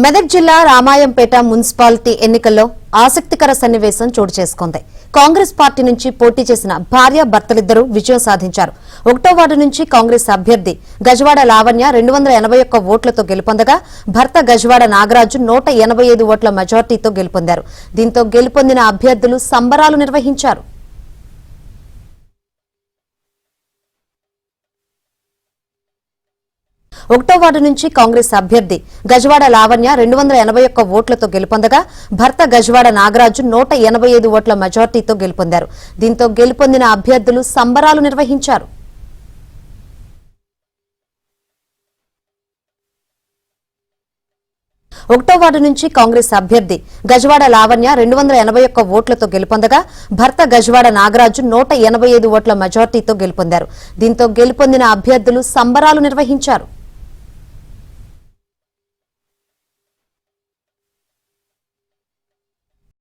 మెదక్ జిల్లా రామాయంపేట మున్సిపాలిటీ ఎన్నికల్లో ఆసక్తికర సన్నివేశం చోటు చేసుకుంది. కాంగ్రెస్ పార్టీ నుంచి పోటీ చేసిన భార్య భర్తలిద్దరూ విజయం సాధించారు. 1వ వార్డు నుంచి కాంగ్రెస్ అభ్యర్థి గజవాడ లావణ్య 281 ఓట్లతో గెలుపొందగా భర్త గజవాడ నాగరాజు 185 ఓట్ల మెజార్టీతో గెలుపొందారు. దీంతో గెలుపొందిన అభ్యర్థులు సంబరాలు నిర్వహించారు. 1వ వార్డు నుంచి కాంగ్రెస్ అభ్యర్థి గజవాడ లావణ్య 281 ఓట్లతో గెలుపొందగా భర్త గజవాడ నాగరాజు 185 ఓట్ల మెజార్టీతో గెలుపొందారు. దీంతో గెలుపొందిన అభ్యర్థులు సంబరాలు నిర్వహించారు. ఒకటో వార్డు నుంచి కాంగ్రెస్ అభ్యర్థి గజవాడ లావణ్య 281 ఓట్లతో గెలుపొందగా భర్త గజవాడ నాగరాజు 185 ఓట్ల మెజార్టీతో గెలుపొందారు. దీంతో గెలుపొందిన అభ్యర్థులు సంబరాలు నిర్వహించారు.